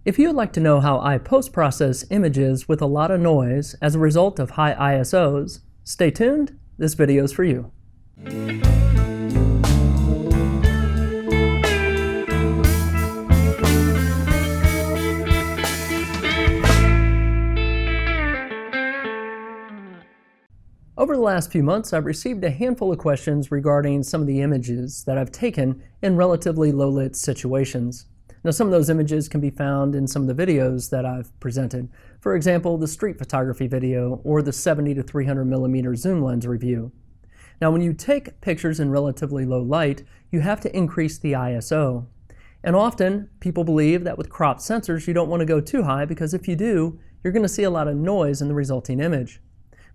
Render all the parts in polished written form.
If you would like to know how I post-process images with a lot of noise as a result of high ISOs, stay tuned, this video is for you. Over the last few months, I've received a handful of questions regarding some of the images that I've taken in relatively low-lit situations. Now, some of those images can be found in some of the videos that I've presented. For example, the street photography video or the 70 to 300 millimeter zoom lens review. Now, when you take pictures in relatively low light, you have to increase the ISO. And often, people believe that with cropped sensors, you don't want to go too high because if you do, you're going to see a lot of noise in the resulting image.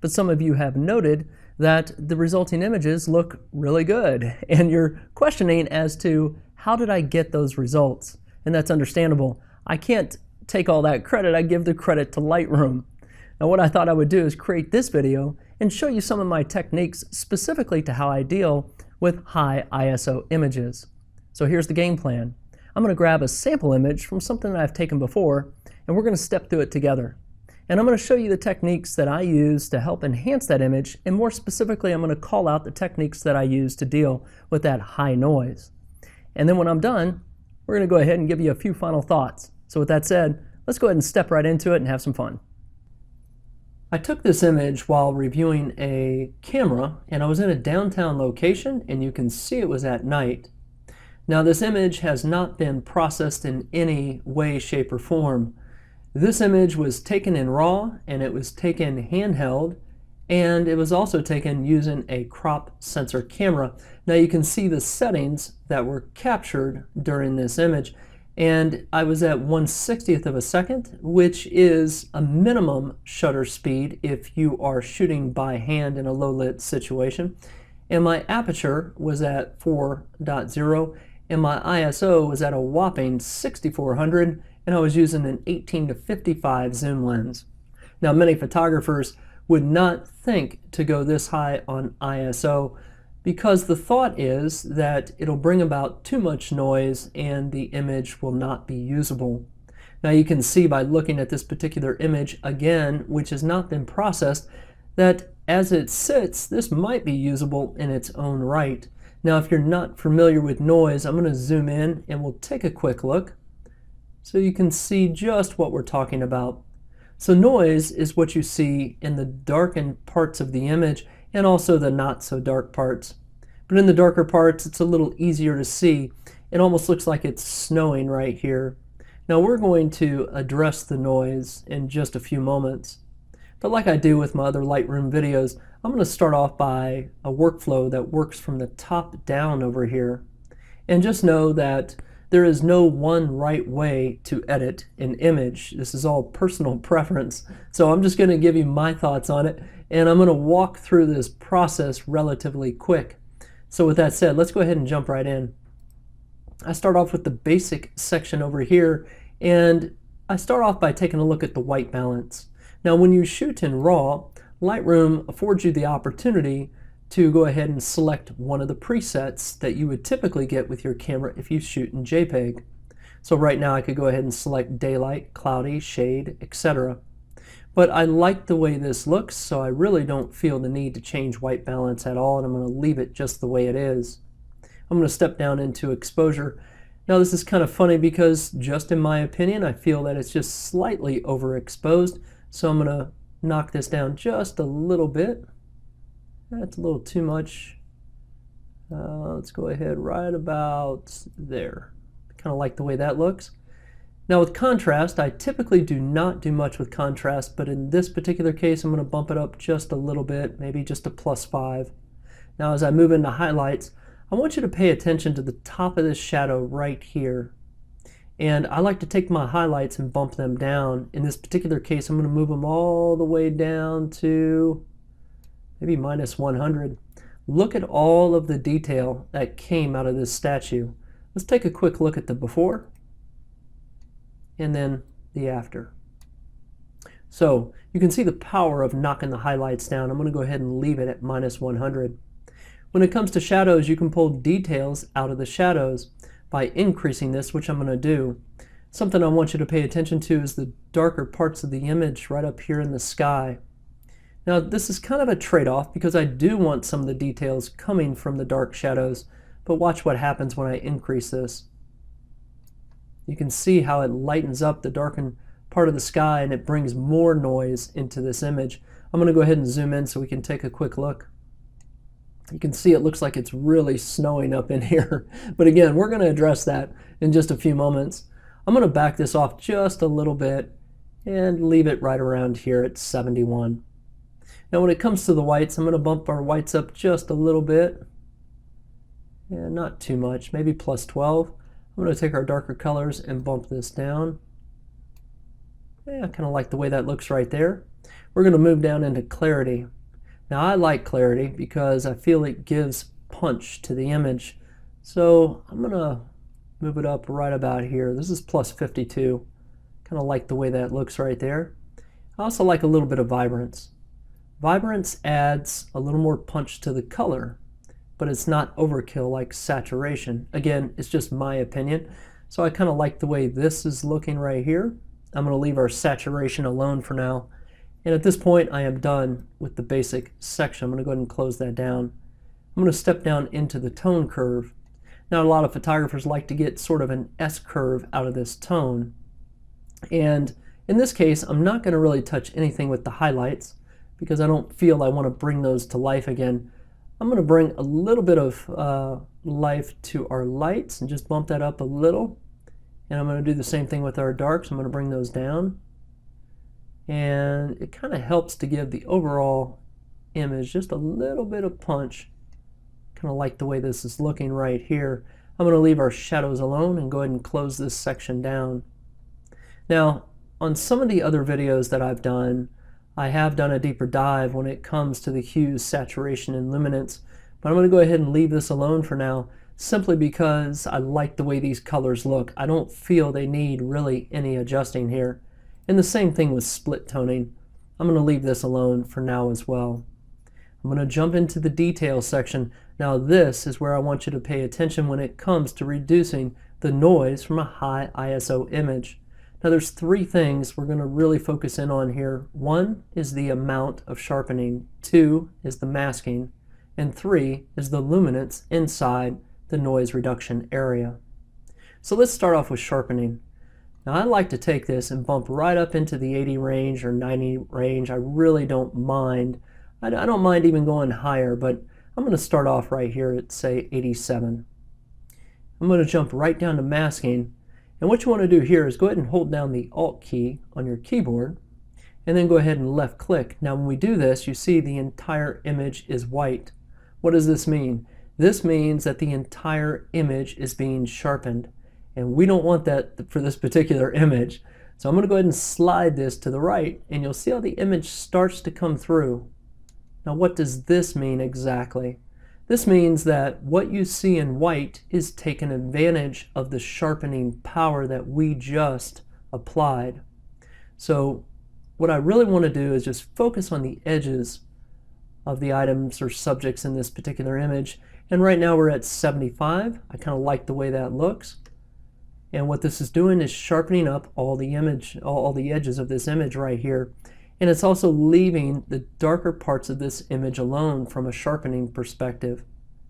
But some of you have noted that the resulting images look really good, and you're questioning as to how did I get those results? And that's understandable. I can't take all that credit. I give the credit to Lightroom. Now, what I thought I would do is create this video and show you some of my techniques specifically to how I deal with high ISO images. So here's the game plan. I'm going to grab a sample image from something that I've taken before, and we're going to step through it together. And I'm going to show you the techniques that I use to help enhance that image, and more specifically, I'm going to call out the techniques that I use to deal with that high noise. And then when I'm done, we're going to go ahead and give you a few final thoughts. So with that said, let's go ahead and step right into it and have some fun. I took this image while reviewing a camera, and I was in a downtown location, and you can see it was at night. Now, this image has not been processed in any way, shape, or form. This image was taken in RAW, and it was taken handheld, and it was also taken using a crop sensor camera. Now you can see the settings that were captured during this image, and I was at 1/60th of a second, which is a minimum shutter speed if you are shooting by hand in a low lit situation. And my aperture was at 4.0, and my ISO was at a whopping 6400, and I was using an 18 to 55 zoom lens. Now, many photographers would not think to go this high on ISO because the thought is that it'll bring about too much noise and the image will not be usable. Now, you can see by looking at this particular image again, which has not been processed, that as it sits, this might be usable in its own right. Now, if you're not familiar with noise, I'm going to zoom in and we'll take a quick look so you can see just what we're talking about. So noise is what you see in the darkened parts of the image and also the not so dark parts. But in the darker parts, it's a little easier to see. It almost looks like it's snowing right here. Now we're going to address the noise in just a few moments. But like I do with my other Lightroom videos, I'm going to start off by a workflow that works from the top down over here. And just know that there is no one right way to edit an image. This is all personal preference. So I'm just going to give you my thoughts on it, and I'm going to walk through this process relatively quick. So with that said, let's go ahead and jump right in. I start off with the basic section over here, and I start off by taking a look at the white balance. Now, when you shoot in RAW, Lightroom affords you the opportunity to go ahead and select one of the presets that you would typically get with your camera if you shoot in JPEG. So right now I could go ahead and select daylight, cloudy, shade, etc. But I like the way this looks, so I really don't feel the need to change white balance at all, and I'm going to leave it just the way it is. I'm going to step down into exposure. Now this is kind of funny because just in my opinion, I feel that it's just slightly overexposed, so I'm going to knock this down just a little bit. That's a little too much. Let's go ahead right about there. Kind of like the way that looks. Now with contrast, I typically do not do much with contrast, but in this particular case, I'm going to bump it up just a little bit, maybe just a +5. Now as I move into highlights, I want you to pay attention to the top of this shadow right here. And I like to take my highlights and bump them down. In this particular case, I'm going to move them all the way down to maybe -100. Look at all of the detail that came out of this statue. Let's take a quick look at the before and then the after. So you can see the power of knocking the highlights down. I'm going to go ahead and leave it at -100. When it comes to shadows, you can pull details out of the shadows by increasing this, which I'm going to do. Something I want you to pay attention to is the darker parts of the image right up here in the sky. Now this is kind of a trade-off because I do want some of the details coming from the dark shadows, but watch what happens when I increase this. You can see how it lightens up the darkened part of the sky and it brings more noise into this image. I'm going to go ahead and zoom in so we can take a quick look. You can see it looks like it's really snowing up in here, but again, we're going to address that in just a few moments. I'm going to back this off just a little bit and leave it right around here at 71. Now when it comes to the whites, I'm going to bump our whites up just a little bit, and not too much, maybe plus 12. I'm going to take our darker colors and bump this down. Yeah, I kind of like the way that looks right there. We're going to move down into clarity. Now I like clarity because I feel it gives punch to the image. So I'm going to move it up right about here. This is plus 52. Kind of like the way that looks right there. I also like a little bit of vibrance. Vibrance adds a little more punch to the color, but it's not overkill like saturation. Again, it's just my opinion. So I kind of like the way this is looking right here. I'm going to leave our saturation alone for now. And at this point, I am done with the basic section. I'm going to go ahead and close that down. I'm going to step down into the tone curve. Now, a lot of photographers like to get sort of an S-curve out of this tone. And in this case, I'm not going to really touch anything with the highlights because I don't feel I want to bring those to life again. I'm going to bring a little bit of life to our lights and just bump that up a little. And I'm going to do the same thing with our darks. I'm going to bring those down. And it kind of helps to give the overall image just a little bit of punch. Kind of like the way this is looking right here. I'm going to leave our shadows alone and go ahead and close this section down. Now, on some of the other videos that I've done, I have done a deeper dive when it comes to the hues, saturation, and luminance, but I'm going to go ahead and leave this alone for now, simply because I like the way these colors look. I don't feel they need really any adjusting here. And the same thing with split toning. I'm going to leave this alone for now as well. I'm going to jump into the detail section. Now this is where I want you to pay attention when it comes to reducing the noise from a high ISO image. Now there's three things we're going to really focus in on here. One is the amount of sharpening, two is the masking, and three is the luminance inside the noise reduction area. So let's start off with sharpening. Now I like to take this and bump right up into the 80 range or 90 range. I really don't mind. I don't mind even going higher, but I'm going to start off right here at, say, 87. I'm going to jump right down to masking. And what you want to do here is go ahead and hold down the Alt key on your keyboard, and then go ahead and left click. Now when we do this, you see the entire image is white. What does this mean? This means that the entire image is being sharpened. And we don't want that for this particular image. So I'm going to go ahead and slide this to the right, and you'll see how the image starts to come through. Now what does this mean exactly? This means that what you see in white is taking advantage of the sharpening power that we just applied. So what I really want to do is just focus on the edges of the items or subjects in this particular image. And right now we're at 75. I kind of like the way that looks. And what this is doing is sharpening up all the edges of this image right here. And it's also leaving the darker parts of this image alone from a sharpening perspective.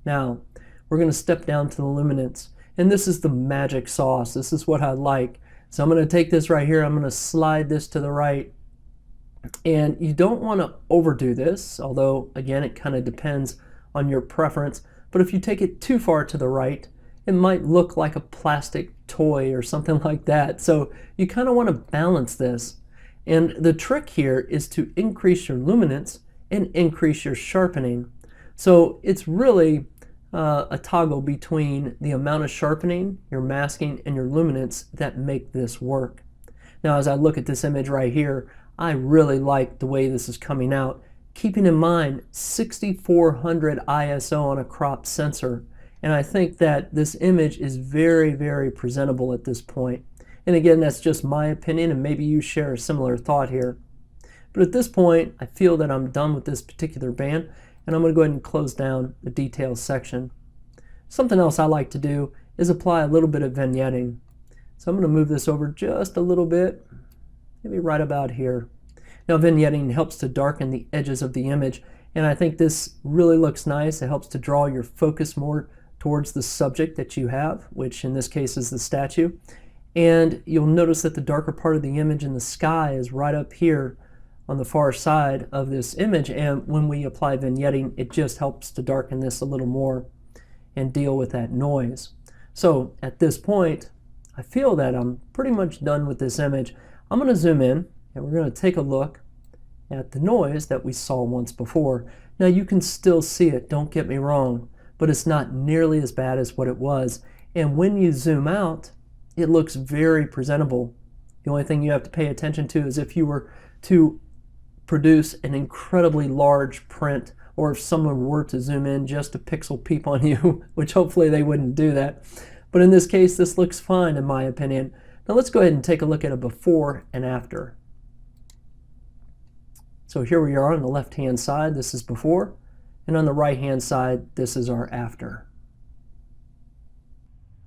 Now, we're going to step down to the luminance. And this is the magic sauce. This is what I like. So I'm going to take this right here. I'm going to slide this to the right. And you don't want to overdo this, although, again, it kind of depends on your preference. But if you take it too far to the right, it might look like a plastic toy or something like that. So you kind of want to balance this. And the trick here is to increase your luminance and increase your sharpening. So it's really a toggle between the amount of sharpening, your masking, and your luminance that make this work. Now as I look at this image right here, I really like the way this is coming out. Keeping in mind 6400 ISO on a crop sensor. And I think that this image is very, very presentable at this point. And again, that's just my opinion, and maybe you share a similar thought here. But at this point, I feel that I'm done with this particular band, and I'm going to go ahead and close down the details section. Something else I like to do is apply a little bit of vignetting. So I'm going to move this over just a little bit, maybe right about here. Now vignetting helps to darken the edges of the image, and I think this really looks nice. It helps to draw your focus more towards the subject that you have, which in this case is the statue. And you'll notice that the darker part of the image in the sky is right up here on the far side of this image, and when we apply vignetting, it just helps to darken this a little more and deal with that noise. So at this point, I feel that I'm pretty much done with this image. I'm going to zoom in and we're going to take a look at the noise that we saw once before. Now you can still see it, don't get me wrong, but it's not nearly as bad as what it was. And when you zoom out, it looks very presentable. The only thing you have to pay attention to is if you were to produce an incredibly large print, or if someone were to zoom in just to pixel peep on you, which hopefully they wouldn't do that. But in this case, this looks fine in my opinion. Now let's go ahead and take a look at a before and after. So here we are on the left-hand side, this is before, and on the right-hand side, this is our after.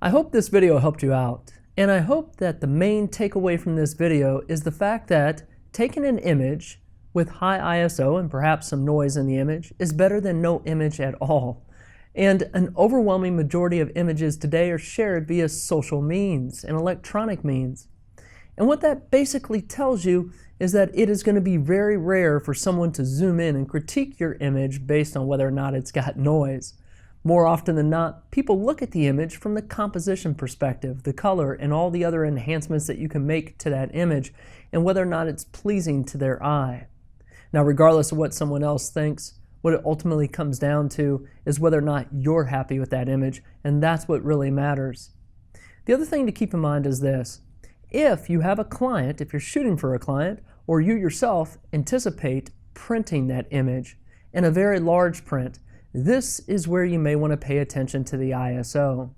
I hope this video helped you out, and I hope that the main takeaway from this video is the fact that taking an image with high ISO and perhaps some noise in the image is better than no image at all. And an overwhelming majority of images today are shared via social means and electronic means. And what that basically tells you is that it is going to be very rare for someone to zoom in and critique your image based on whether or not it's got noise. More often than not, people look at the image from the composition perspective, the color, and all the other enhancements that you can make to that image, and whether or not it's pleasing to their eye. Now, regardless of what someone else thinks, what it ultimately comes down to is whether or not you're happy with that image, and that's what really matters. The other thing to keep in mind is this. If you have a client, if you're shooting for a client, or you yourself anticipate printing that image in a very large print, this is where you may want to pay attention to the ISO.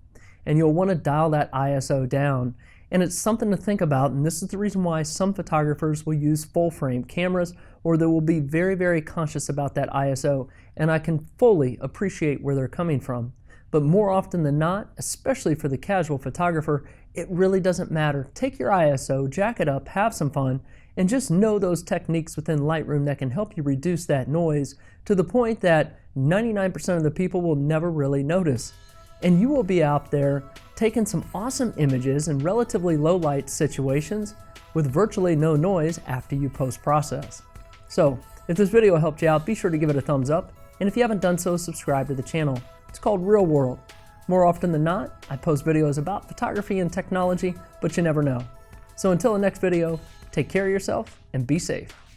And you'll want to dial that ISO down. And it's something to think about, and this is the reason why some photographers will use full frame cameras, or they will be very, very conscious about that ISO, and I can fully appreciate where they're coming from. But more often than not, especially for the casual photographer, it really doesn't matter. Take your ISO, jack it up, have some fun, and just know those techniques within Lightroom that can help you reduce that noise to the point that 99% of the people will never really notice. And you will be out there taking some awesome images in relatively low light situations with virtually no noise after you post-process. So, if this video helped you out, be sure to give it a thumbs up, and if you haven't done so, subscribe to the channel. It's called Real World. More often than not, I post videos about photography and technology, but you never know. So until the next video, take care of yourself and be safe.